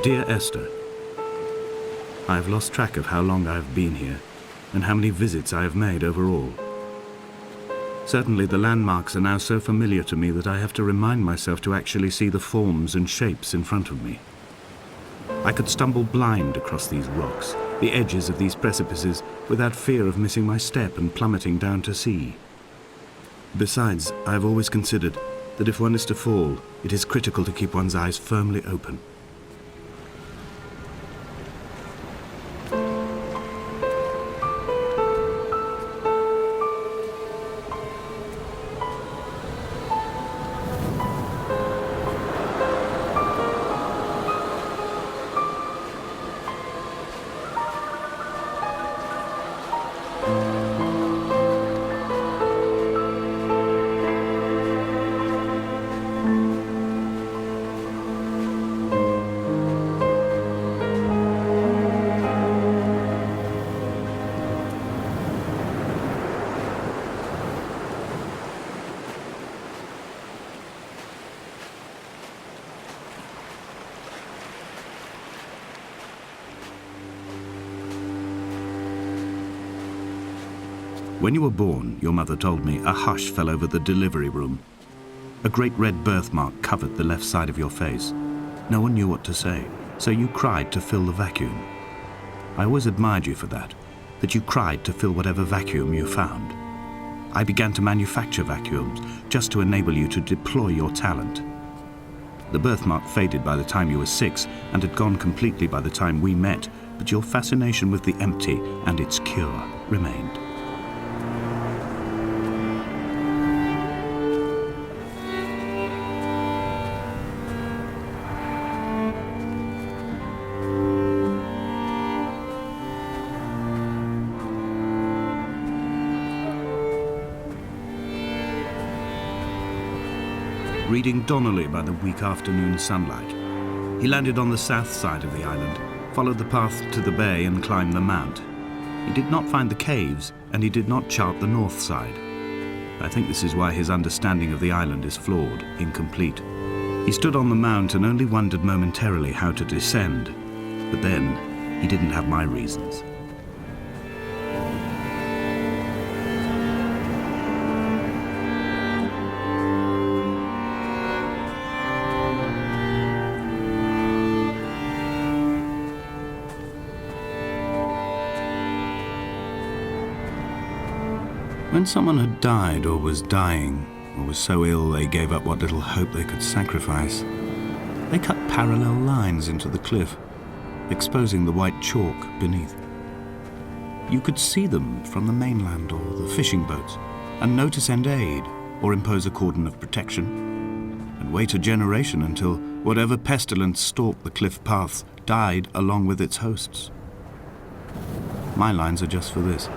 Dear Esther, I have lost track of how long I have been here and how many visits I have made overall. Certainly the landmarks are now so familiar to me that I have to remind myself to actually see the forms and shapes in front of me. I could stumble blind across these rocks, the edges of these precipices, without fear of missing my step and plummeting down to sea. Besides, I have always considered that if one is to fall, it is critical to keep one's eyes firmly open. When you were born, your mother told me, a hush fell over the delivery room. A great red birthmark covered the left side of your face. No one knew what to say, so you cried to fill the vacuum. I always admired you for that you cried to fill whatever vacuum you found. I began to manufacture vacuums just to enable you to deploy your talent. The birthmark faded by the time you were 6 and had gone completely by the time we met, but your fascination with the empty and its cure remained. Reading Donnelly by the weak afternoon sunlight. He landed on the south side of the island, followed the path to the bay and climbed the mount. He did not find the caves, and he did not chart the north side. I think this is why his understanding of the island is flawed, incomplete. He stood on the mount and only wondered momentarily how to descend. But then, he didn't have my reasons. When someone had died or was dying, or was so ill they gave up what little hope they could sacrifice, they cut parallel lines into the cliff, exposing the white chalk beneath. You could see them from the mainland or the fishing boats, and know to send aid or impose a cordon of protection, and wait a generation until whatever pestilence stalked the cliff paths died along with its hosts. My lines are just for this: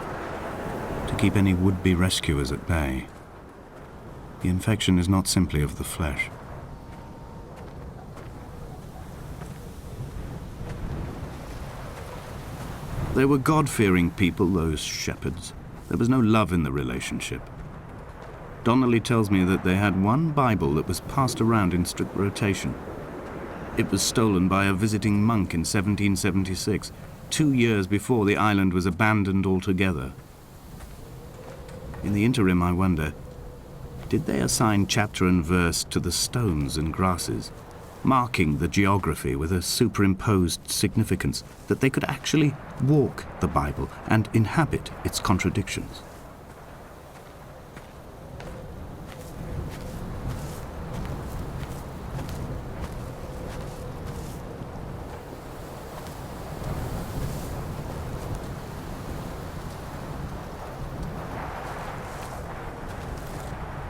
to keep any would-be rescuers at bay. The infection is not simply of the flesh. They were God-fearing people, those shepherds. There was no love in the relationship. Donnelly tells me that they had one Bible that was passed around in strict rotation. It was stolen by a visiting monk in 1776, 2 years before the island was abandoned altogether. In the interim, I wonder, did they assign chapter and verse to the stones and grasses, marking the geography with a superimposed significance that they could actually walk the Bible and inhabit its contradictions?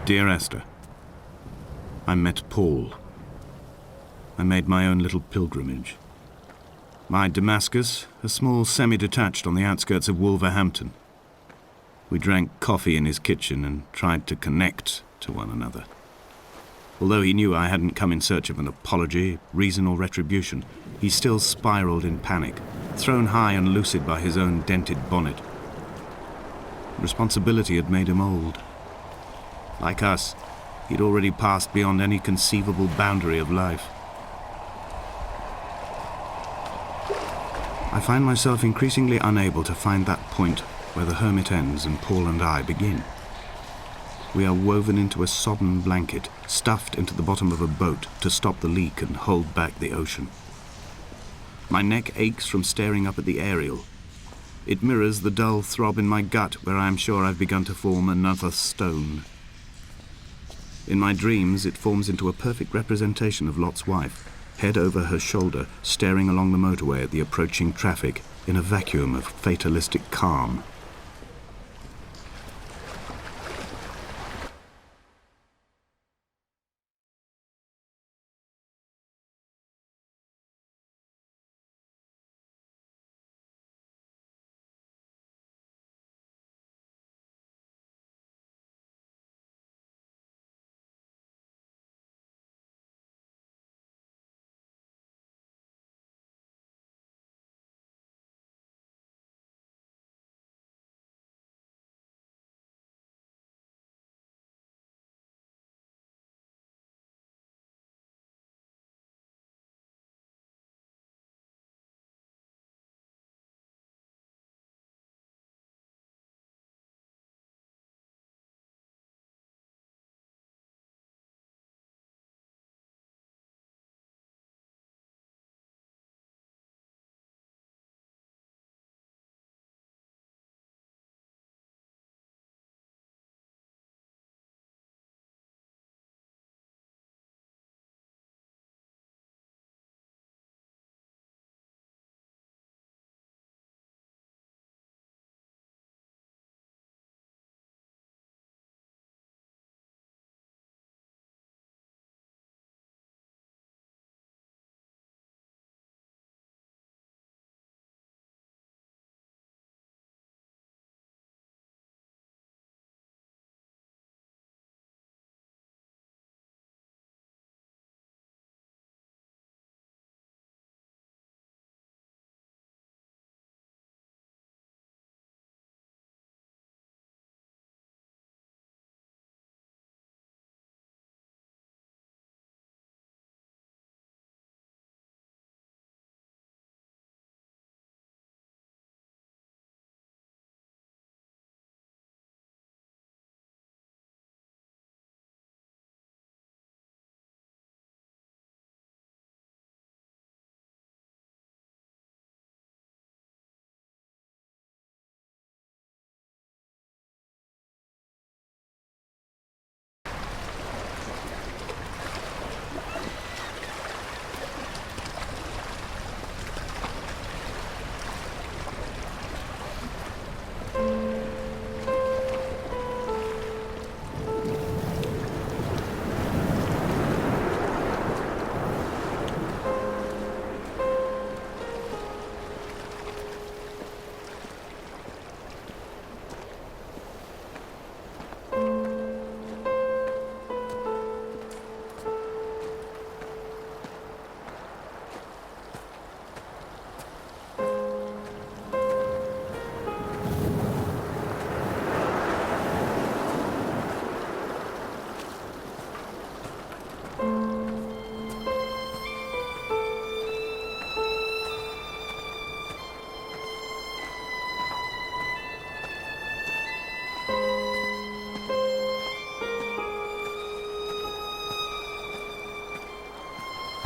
Dear Esther, I met Paul. I made my own little pilgrimage. My Damascus, a small semi-detached on the outskirts of Wolverhampton. We drank coffee in his kitchen and tried to connect to one another. Although he knew I hadn't come in search of an apology, reason or retribution, he still spiraled in panic, thrown high and lucid by his own dented bonnet. Responsibility had made him old. Like us, he'd already passed beyond any conceivable boundary of life. I find myself increasingly unable to find that point where the hermit ends and Paul and I begin. We are woven into a sodden blanket, stuffed into the bottom of a boat to stop the leak and hold back the ocean. My neck aches from staring up at the aerial. It mirrors the dull throb in my gut where I am sure I've begun to form another stone. In my dreams, it forms into a perfect representation of Lot's wife, head over her shoulder, staring along the motorway at the approaching traffic in a vacuum of fatalistic calm.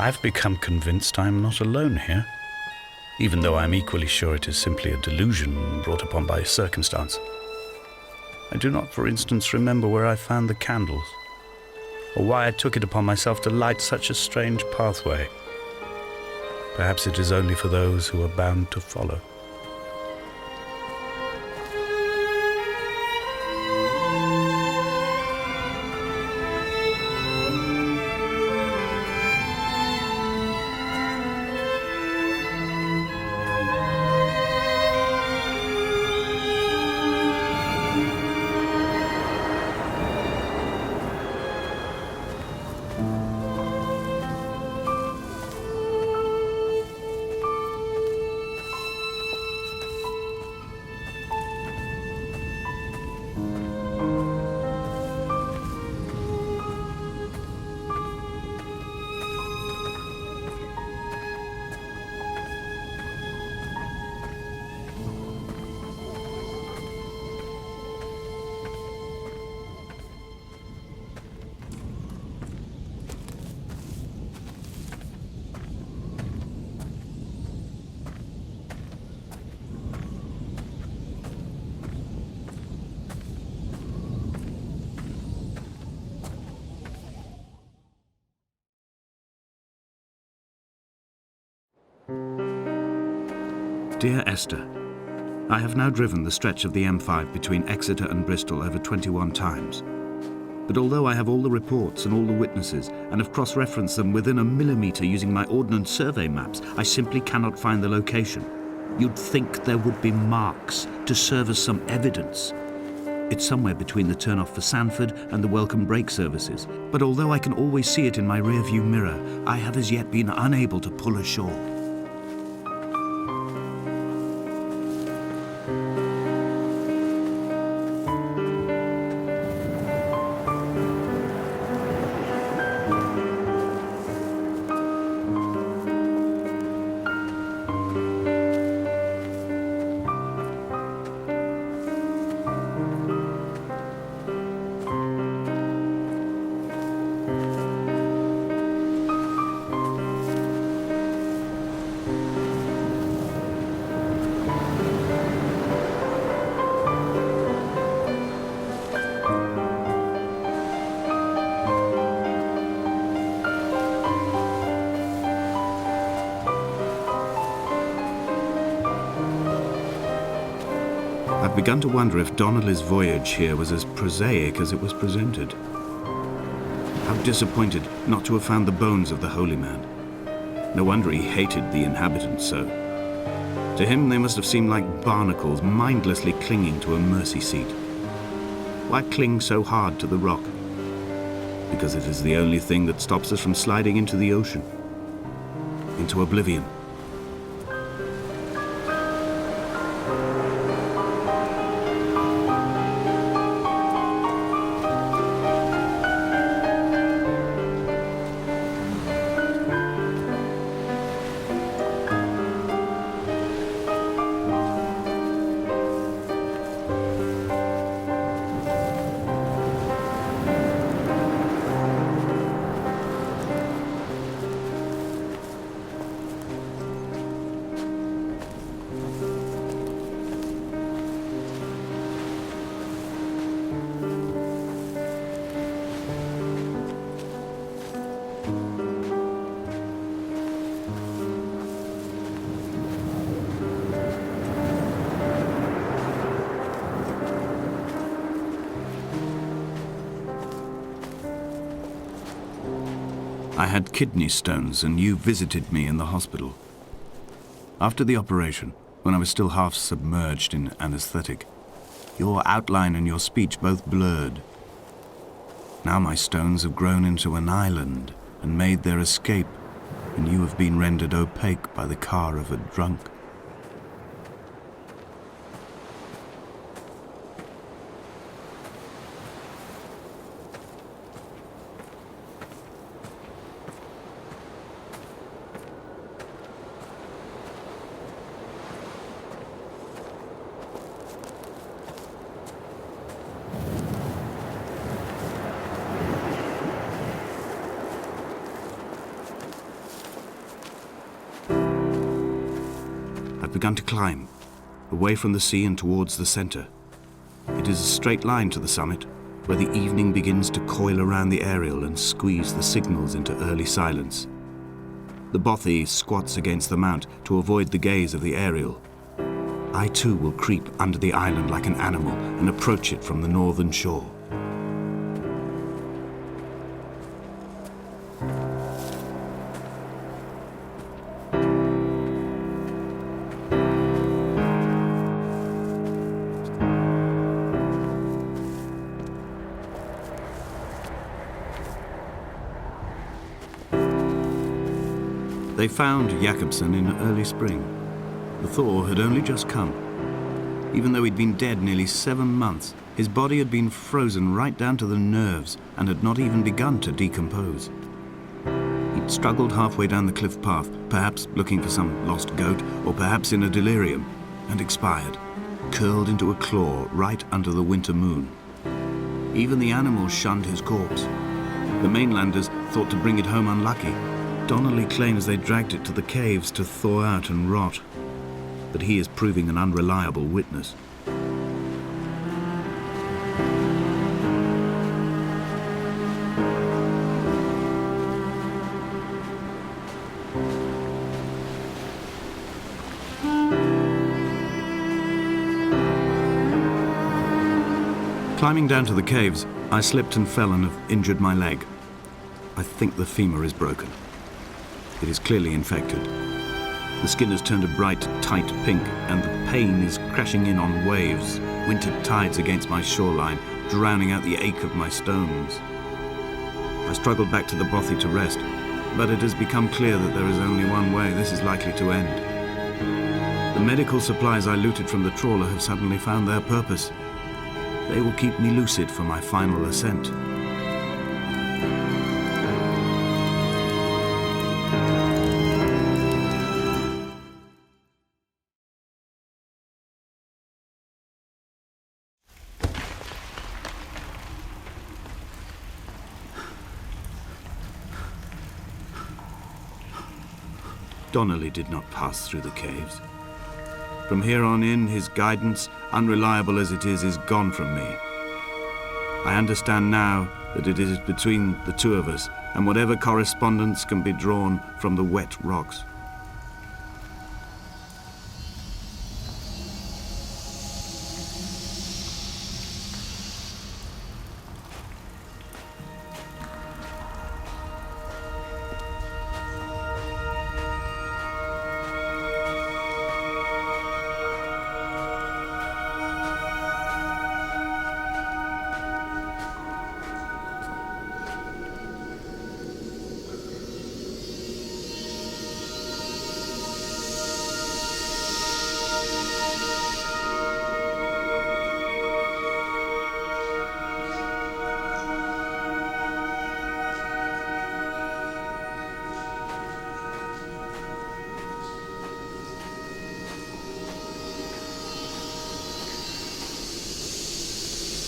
I've become convinced I am not alone here, even though I am equally sure it is simply a delusion brought upon by circumstance. I do not, for instance, remember where I found the candles, or why I took it upon myself to light such a strange pathway. Perhaps it is only for those who are bound to follow. Dear Esther, I have now driven the stretch of the M5 between Exeter and Bristol over 21 times. But although I have all the reports and all the witnesses and have cross-referenced them within a millimetre using my Ordnance Survey maps, I simply cannot find the location. You'd think there would be marks to serve as some evidence. It's somewhere between the turn-off for Sanford and the welcome brake services, but although I can always see it in my rear-view mirror, I have as yet been unable to pull ashore. I've begun to wonder if Donnelly's voyage here was as prosaic as it was presented. How disappointed not to have found the bones of the holy man. No wonder he hated the inhabitants so. To him they must have seemed like barnacles mindlessly clinging to a mercy seat. Why cling so hard to the rock? Because it is the only thing that stops us from sliding into the ocean, into oblivion. I had kidney stones and you visited me in the hospital. After the operation, when I was still half submerged in anesthetic, your outline and your speech both blurred. Now my stones have grown into an island and made their escape, and you have been rendered opaque by the car of a drunk. I've begun to climb, away from the sea and towards the center. It is a straight line to the summit, where the evening begins to coil around the aerial and squeeze the signals into early silence. The bothy squats against the mount to avoid the gaze of the aerial. I too will creep under the island like an animal and approach it from the northern shore. They found Jakobsen in early spring. The thaw had only just come. Even though he'd been dead nearly 7 months, his body had been frozen right down to the nerves and had not even begun to decompose. He'd struggled halfway down the cliff path, perhaps looking for some lost goat, or perhaps in a delirium, and expired, curled into a claw right under the winter moon. Even the animals shunned his corpse. The mainlanders thought to bring it home unlucky. Donnelly claims they dragged it to the caves to thaw out and rot, but he is proving an unreliable witness. Climbing down to the caves, I slipped and fell and have injured my leg. I think the femur is broken. It is clearly infected. The skin has turned a bright, tight pink, and the pain is crashing in on waves, winter tides against my shoreline, drowning out the ache of my stones. I struggled back to the bothy to rest, but it has become clear that there is only one way this is likely to end. The medical supplies I looted from the trawler have suddenly found their purpose. They will keep me lucid for my final ascent. Donnelly did not pass through the caves. From here on in, his guidance, unreliable as it is gone from me. I understand now that it is between the two of us, and whatever correspondence can be drawn from the wet rocks.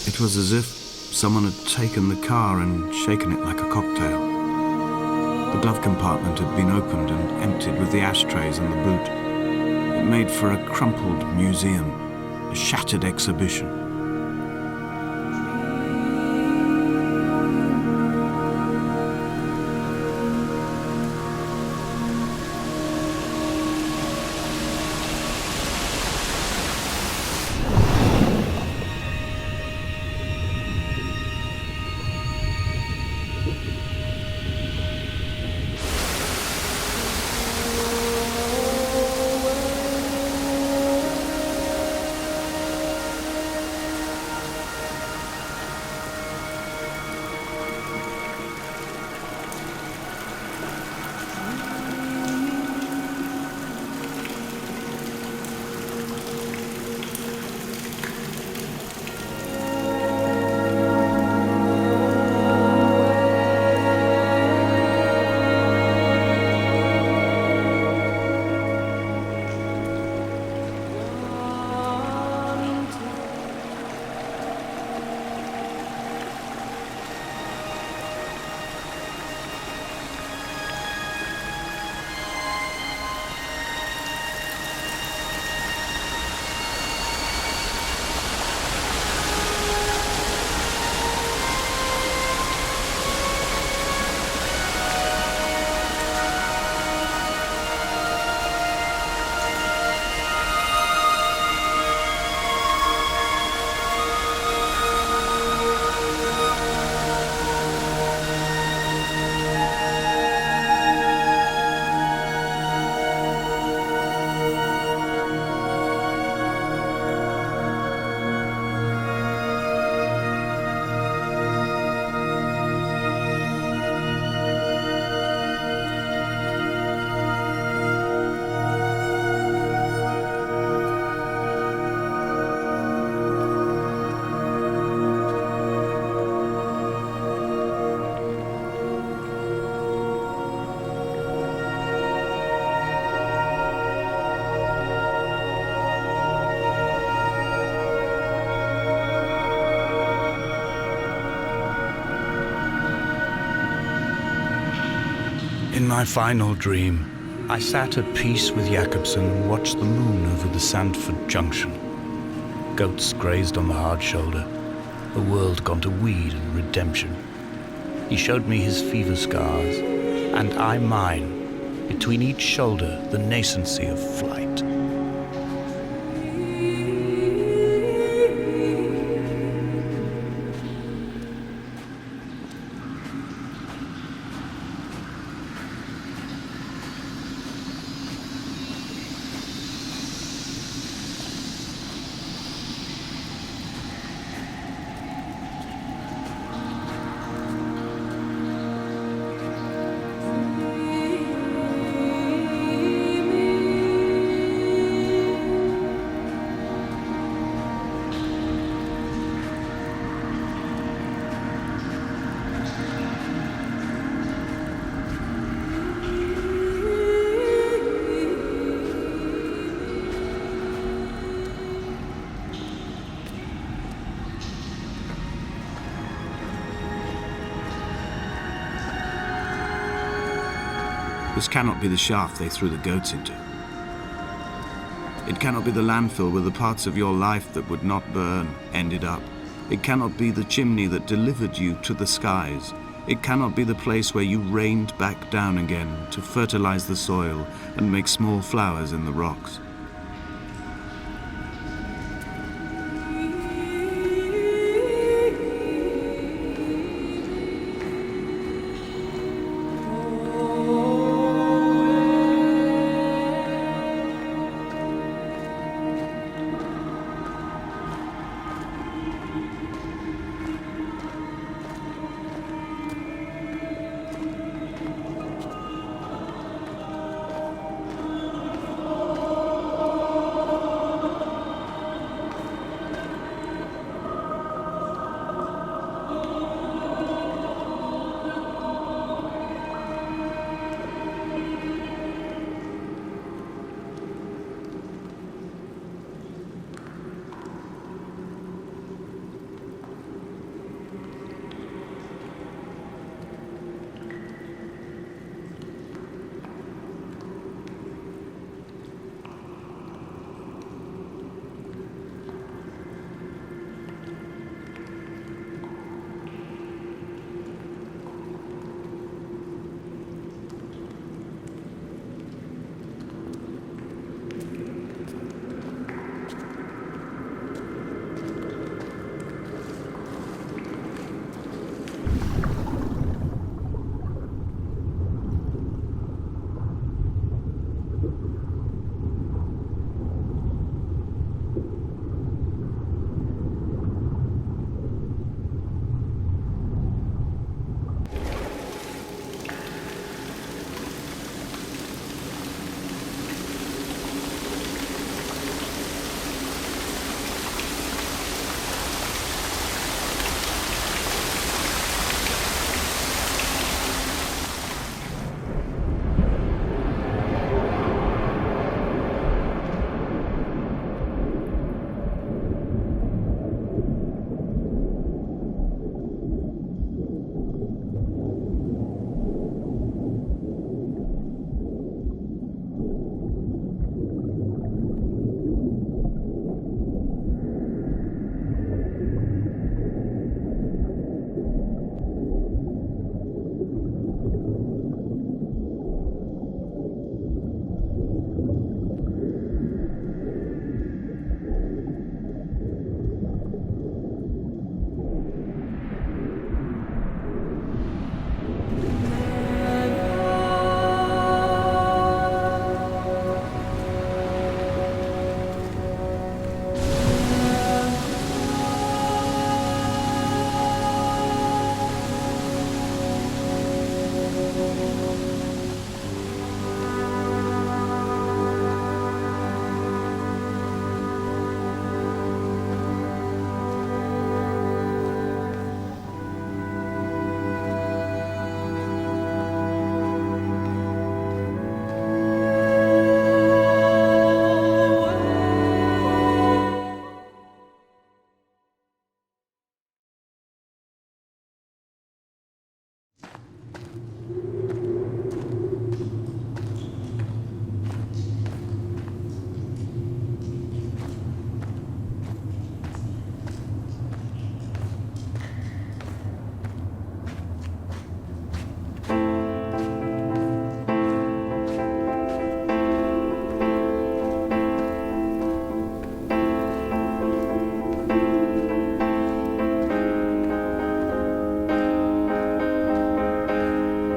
It was as if someone had taken the car and shaken it like a cocktail. The glove compartment had been opened and emptied with the ashtrays and the boot. It made for a crumpled museum, a shattered exhibition. In my final dream, I sat at peace with Jakobsen and watched the moon over the Sandford Junction. Goats grazed on the hard shoulder, a world gone to weed and redemption. He showed me his fever scars, and I mine, between each shoulder the nascency of flight. This cannot be the shaft they threw the goats into. It cannot be the landfill where the parts of your life that would not burn ended up. It cannot be the chimney that delivered you to the skies. It cannot be the place where you rained back down again to fertilize the soil and make small flowers in the rocks.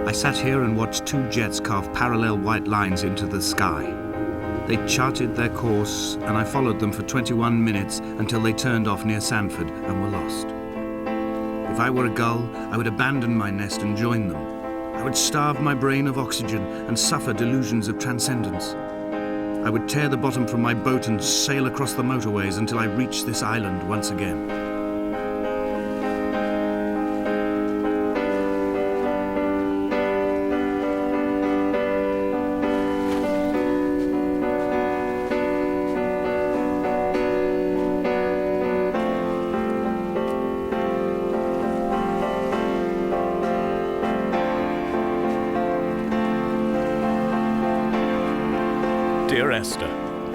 I sat here and watched two jets carve parallel white lines into the sky. They charted their course, and I followed them for 21 minutes until they turned off near Sanford and were lost. If I were a gull, I would abandon my nest and join them. I would starve my brain of oxygen and suffer delusions of transcendence. I would tear the bottom from my boat and sail across the motorways until I reached this island once again. Dear Esther,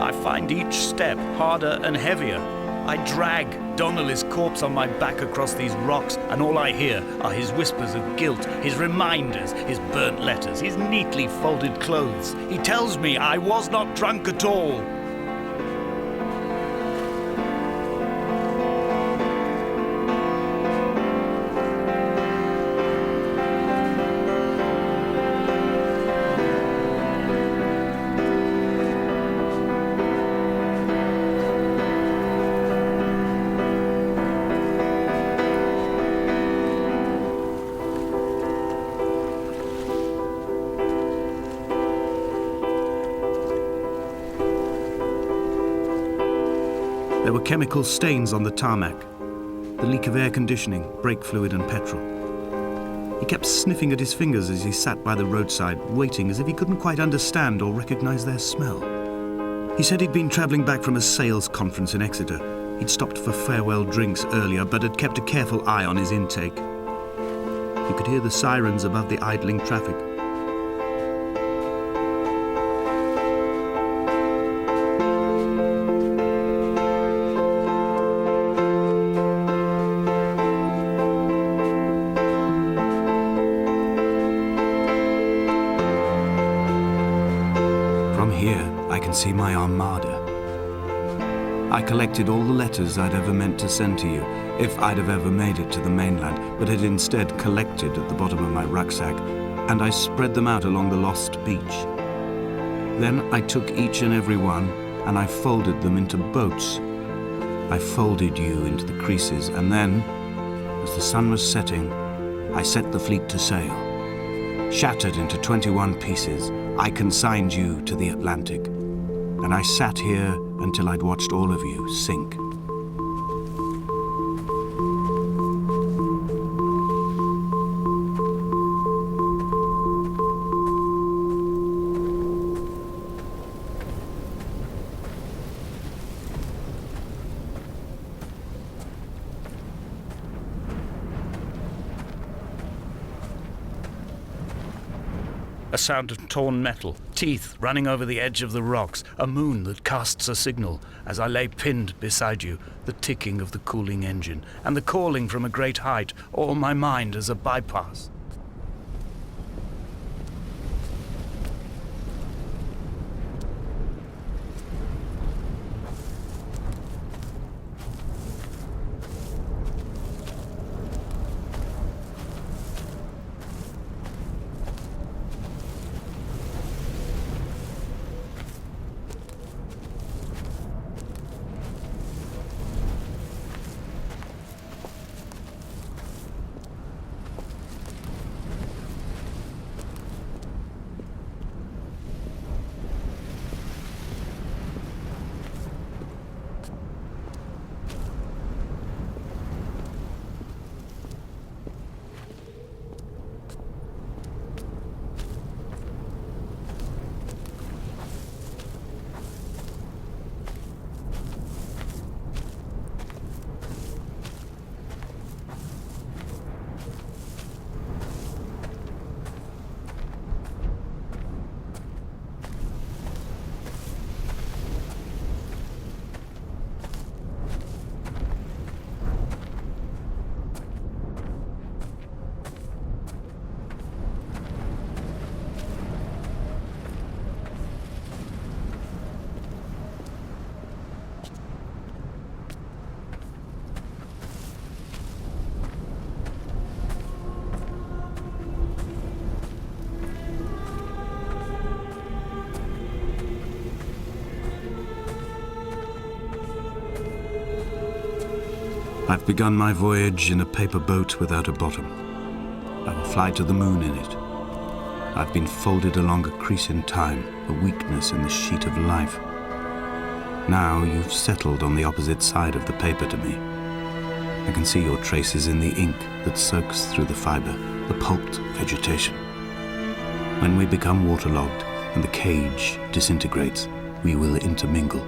I find each step harder and heavier. I drag Donnelly's corpse on my back across these rocks, and all I hear are his whispers of guilt, his reminders, his burnt letters, his neatly folded clothes. He tells me I was not drunk at all. There were chemical stains on the tarmac, the leak of air conditioning, brake fluid and petrol. He kept sniffing at his fingers as he sat by the roadside, waiting as if he couldn't quite understand or recognize their smell. He said he'd been travelling back from a sales conference in Exeter. He'd stopped for farewell drinks earlier, but had kept a careful eye on his intake. He could hear the sirens above the idling traffic. From here, I can see my armada. I collected all the letters I'd ever meant to send to you, if I'd have ever made it to the mainland, but had instead collected at the bottom of my rucksack, and I spread them out along the lost beach. Then I took each and every one, and I folded them into boats. I folded you into the creases, and then, as the sun was setting, I set the fleet to sail. Shattered into 21 pieces, I consigned you to the Atlantic, and I sat here until I'd watched all of you sink. A sound of torn metal, teeth running over the edge of the rocks, a moon that casts a signal. As I lay pinned beside you, the ticking of the cooling engine, and the calling from a great height, all my mind as a bypass. I've begun my voyage in a paper boat without a bottom. I will fly to the moon in it. I've been folded along a crease in time, a weakness in the sheet of life. Now you've settled on the opposite side of the paper to me. I can see your traces in the ink that soaks through the fiber, the pulped vegetation. When we become waterlogged and the cage disintegrates, we will intermingle.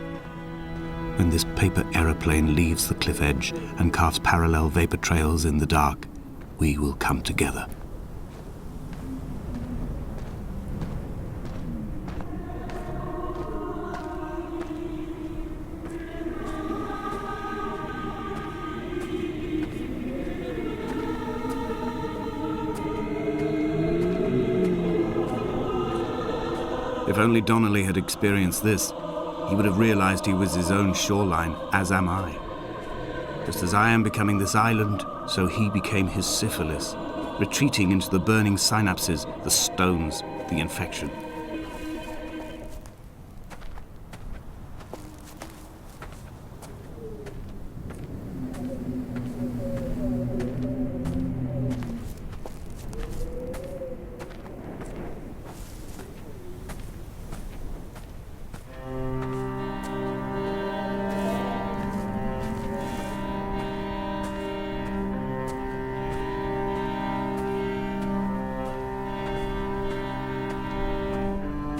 When this paper aeroplane leaves the cliff edge and carves parallel vapor trails in the dark, we will come together. only Donnelly had experienced this, he would have realized he was his own shoreline, as am I. Just as I am becoming this island, so he became his syphilis, retreating into the burning synapses, the stones, the infection.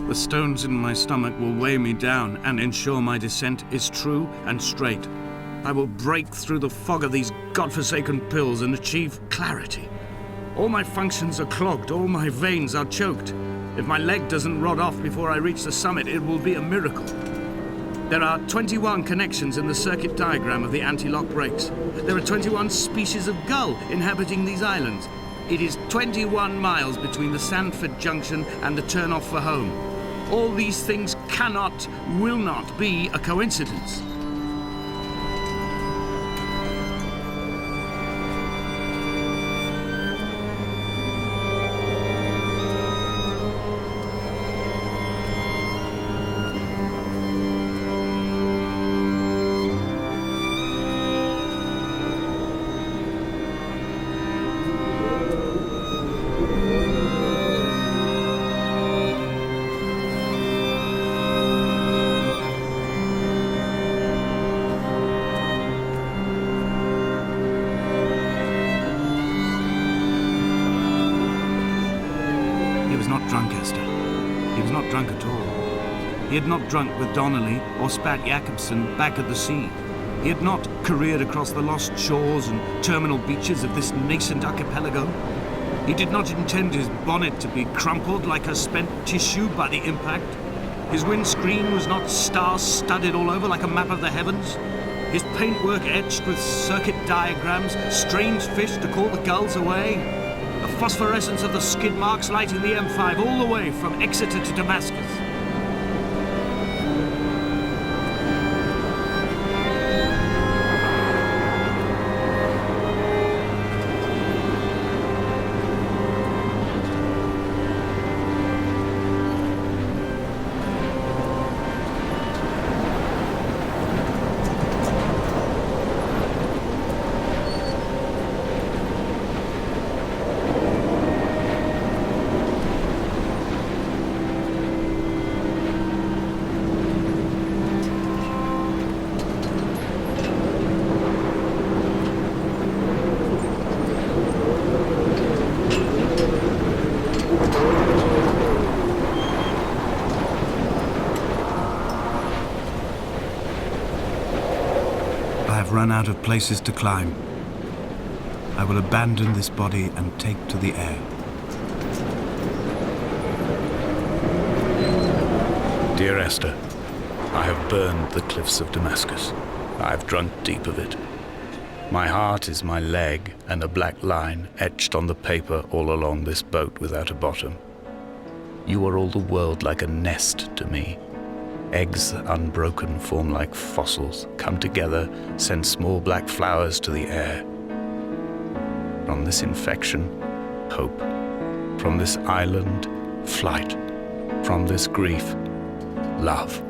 The stones in my stomach will weigh me down and ensure my descent is true and straight. I will break through the fog of these godforsaken pills and achieve clarity. All my functions are clogged, all my veins are choked. If my leg doesn't rot off before I reach the summit, it will be a miracle. There are 21 connections in the circuit diagram of the anti-lock brakes. There are 21 species of gull inhabiting these islands. It is 21 miles between the Sandford Junction and the turn-off for home. All these things cannot, will not be a coincidence. He was not drunk, Esther. He was not drunk at all. He had not drunk with Donnelly or spat Jacobson back at the sea. He had not careered across the lost shores and terminal beaches of this nascent archipelago. He did not intend his bonnet to be crumpled like a spent tissue by the impact. His windscreen was not star-studded all over like a map of the heavens. His paintwork etched with circuit diagrams, strange fish to call the gulls away. The phosphorescence of the skid marks lighting the M5 all the way from Exeter to Damascus. I have run out of places to climb. I will abandon this body and take to the air. Dear Esther, I have burned the cliffs of Damascus. I have drunk deep of it. My heart is my leg and a black line etched on the paper all along this boat without a bottom. You are all the world like a nest to me. Eggs unbroken form like fossils, come together, send small black flowers to the air. From this infection, hope. From this island, flight. From this grief, love.